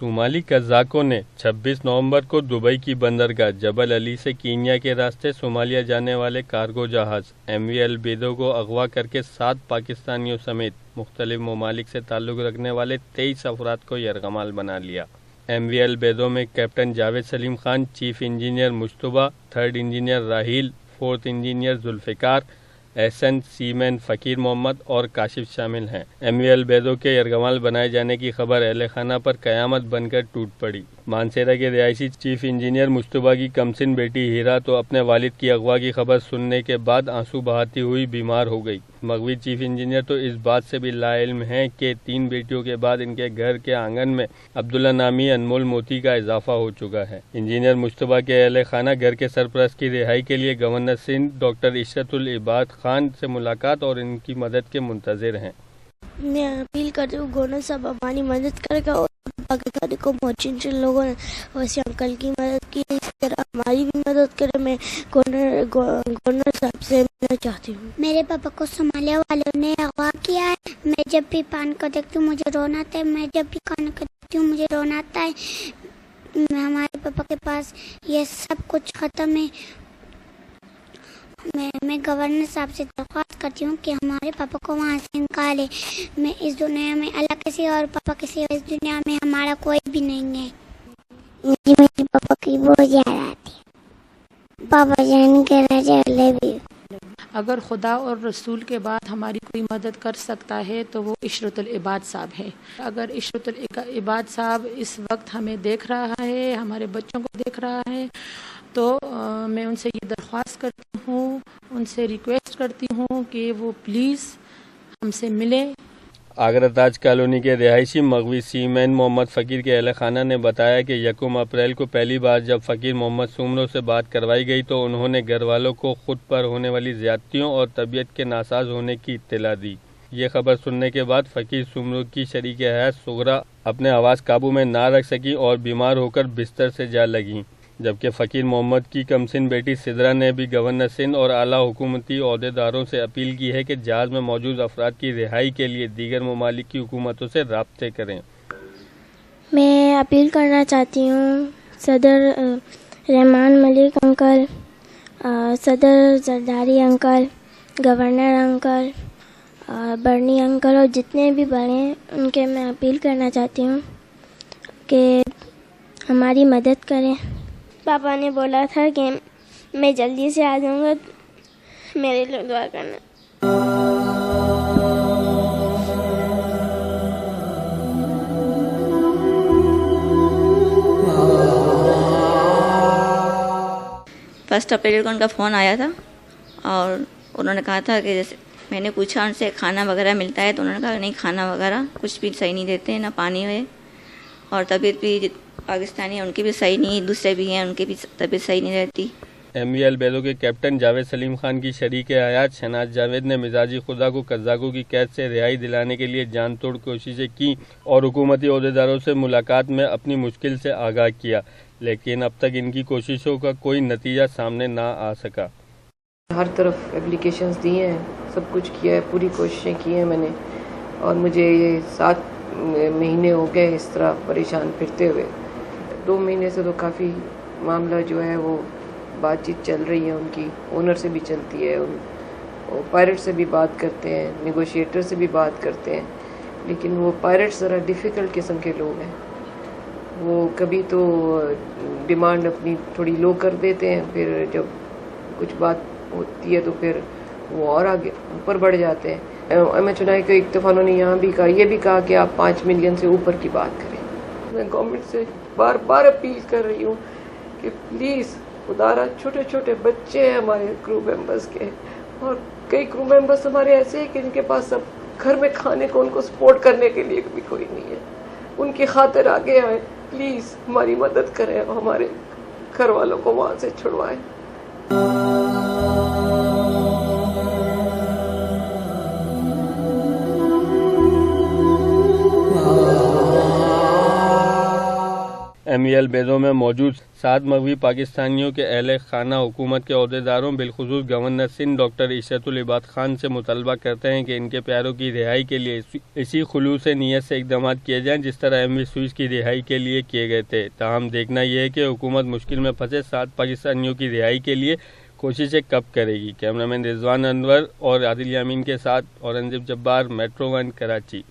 صومالی قزاقوں نے 26 نومبر کو دبئی کی بندرگاہ جبل علی سے کینیا کے راستے صومالیہ جانے والے کارگو جہاز ایم وی البیدو کو اغوا کر کے 7 پاکستانیوں سمیت مختلف ممالک سے تعلق رکھنے والے 23 افراد کو یرغمال بنا لیا۔ ایم وی البیدو میں captain Javed Saleem Khan, chief engineer مشتبہ، 3rd engineer Raheel, 4th engineer Zulfiqar, Ahsan, seaman Faqir Muhammad اور کاشف شامل ہیں۔ ایم وی البیدو کے یرغمال بنائے جانے کی خبر اہل خانہ پر قیامت بن کر ٹوٹ پڑی۔ مانسیرا کے رہائشی چیف انجینئر مشتبہ کی کمسن بیٹی ہیرا تو اپنے والد کی اغوا کی خبر سننے کے بعد آنسو بہاتی ہوئی بیمار ہو گئی۔ مغوی چیف انجینئر تو اس بات سے بھی لا علم ہیں کہ 3 بیٹیوں کے بعد ان کے گھر کے آنگن میں عبداللہ نامی انمول موتی کا اضافہ ہو چکا ہے۔ انجینئر مشتبہ کے اہل خانہ گھر کے سرپرست کی رہائی کے لیے گورنر سندھ ڈاکٹر عشرت العباد خان سے ملاقات اور ان کی مدد کے منتظر ہیں۔ میں اپیل کرتی ہوں گورنر صاحب ہماری مدد کرے گا اور پاکستانی کو موچن لوگوں نے ویسے انکل کی مدد کی، اس طرح ہماری بھی مدد کرے۔ میں گورنر صاحب سے ملنا چاہتی ہوں۔ میرے پاپا کو صومالیہ والوں نے اغوا کیا ہے۔ میں جب بھی پان کو دیکھتی ہوں مجھے رونا آتا ہے، میں جب بھی کھانا کو دیکھتی ہوں مجھے رونا آتا ہے۔ ہمارے پاپا کے پاس یہ سب کچھ ختم ہے۔ میں گورنر صاحب سے درخواست کرتی ہوں کہ ہمارے پاپا کو وہاں سے نکالے۔ میں اس دنیا میں اللہ کے سوا اور پاپا کے سوا اس دنیا میں ہمارا کوئی بھی نہیں ہے۔ مجھے میرے پاپا کی بہت یاد آتی ہے۔ پاپا جان کے رجالے بھی۔ اگر خدا اور رسول کے بعد ہماری کوئی مدد کر سکتا ہے تو وہ عشرت العباد صاحب ہے۔ اگر عشرت العباد صاحب اس وقت ہمیں دیکھ رہا ہے، ہمارے بچوں کو دیکھ رہا ہے، تو میں ان سے یہ درخواست کرتی ہوں، ان سے ریکویسٹ کرتی ہوں کہ وہ پلیز ہم سے ملیں۔ آگرہ تاج کالونی کے رہائشی مغوی سی مین محمد فقیر کے اہل خانہ نے بتایا کہ 1 اپریل کو پہلی بار جب فقیر محمد سومرو سے بات کروائی گئی تو انہوں نے گھر والوں کو خود پر ہونے والی زیادتیوں اور طبیعت کے ناساز ہونے کی اطلاع دی۔ یہ خبر سننے کے بعد فقیر سومرو کی شریک حیات صغرا اپنے آواز قابو میں نہ رکھ سکی اور بیمار ہو کر بستر سے جا لگیں، جبکہ فقیر محمد کی کمسن بیٹی سدرا نے بھی گورنر سندھ اور اعلیٰ حکومتی عہدیداروں سے اپیل کی ہے کہ جہاز میں موجود افراد کی رہائی کے لیے دیگر ممالک کی حکومتوں سے رابطے کریں۔ میں اپیل کرنا چاہتی ہوں صدر رحمان ملک انکل، صدر زرداری انکل، گورنر انکل، برنی انکل اور جتنے بھی بڑے ہیں ان کے میں اپیل کرنا چاہتی ہوں کہ ہماری مدد کریں۔ پاپا نے بولا تھا کہ میں جلدی سے آ جاؤں گا، میرے لیے دعا کرنا۔ فرسٹ اپریل کو ان کا فون آیا تھا اور انہوں نے کہا تھا کہ جیسے میں نے پوچھا ان سے کھانا وغیرہ ملتا ہے تو انہوں نے کہا نہیں، کھانا وغیرہ کچھ بھی صحیح نہیں دیتے، نہ پانی ہے، اور طبیعت بھی پاکستانی ہیں ان کی بھی صحیح نہیں، دوسرے بھی ہیں ان کی بھی طبیعت صحیح نہیں رہتی۔ ایم وی البیدو کے کیپٹن جاوید سلیم خان کی شریک حیات شہناز جاوید نے مزاجی خدا کو قزاقوں کی قید سے رہائی دلانے کے لیے جان توڑ کوششیں کی اور حکومتی عہدیداروں سے ملاقات میں اپنی مشکل سے آگاہ کیا، لیکن اب تک ان کی کوششوں کا کوئی نتیجہ سامنے نہ آ سکا۔ ہر طرف اپلیکیشنز دی ہیں، سب کچھ کیا ہے، پوری کوششیں کی ہیں میں نے، اور مجھے یہ 7 مہینے ہو گئے اس طرح پریشان پھرتے ہوئے۔ 2 مہینے سے تو کافی معاملہ جو ہے وہ بات چیت چل رہی ہے، ان کی اونر سے بھی چلتی ہے، پائرٹ سے بھی بات کرتے ہیں، نیگوشیٹر سے بھی بات کرتے ہیں، لیکن وہ پائرٹ ذرا ڈیفیکلٹ قسم کے لوگ ہیں۔ وہ کبھی تو ڈیمانڈ اپنی تھوڑی لو کر دیتے ہیں، پھر جب کچھ بات ہوتی ہے تو پھر وہ اور آگے اوپر بڑھ جاتے ہیں۔ ایم ایچ چنائی کو ایک دفعہ انہوں نے یہاں بھی کہا، یہ بھی کہا کہ آپ 5 ملین سے اوپر کی بات کریں۔ میں گورنمنٹ سے بار بار اپیل کر رہی ہوں کہ پلیز خدارا، چھوٹے چھوٹے بچے ہیں ہمارے کرو ممبرز کے، اور کئی کرو ممبرز ہمارے ایسے ہیں کہ ان کے پاس اب گھر میں کھانے کو ان کو سپورٹ کرنے کے لیے بھی کوئی نہیں ہے۔ ان کی خاطر آگے آئیں، پلیز ہماری مدد کریں اور ہمارے گھر والوں کو وہاں سے چھڑوائیں۔ MVL بیدوں میں موجود 7 مغوی پاکستانیوں کے اہل خانہ حکومت کے عہدیداروں بالخصوص گورنر سندھ ڈاکٹر عشرت العباد خان سے مطالبہ کرتے ہیں کہ ان کے پیاروں کی رہائی کے لیے اسی خلوص نیت سے اقدامات کیے جائیں جس طرح MV سوئس کی رہائی کے لیے کیے گئے تھے۔ تاہم دیکھنا یہ ہے کہ حکومت مشکل میں پھنسے 7 پاکستانیوں کی رہائی کے لیے کوششیں کب کرے گی۔ کیمرہ مین رضوان انور اور عادل یامین کے ساتھ اورنگزیب جبار، میٹرو 1 کراچی۔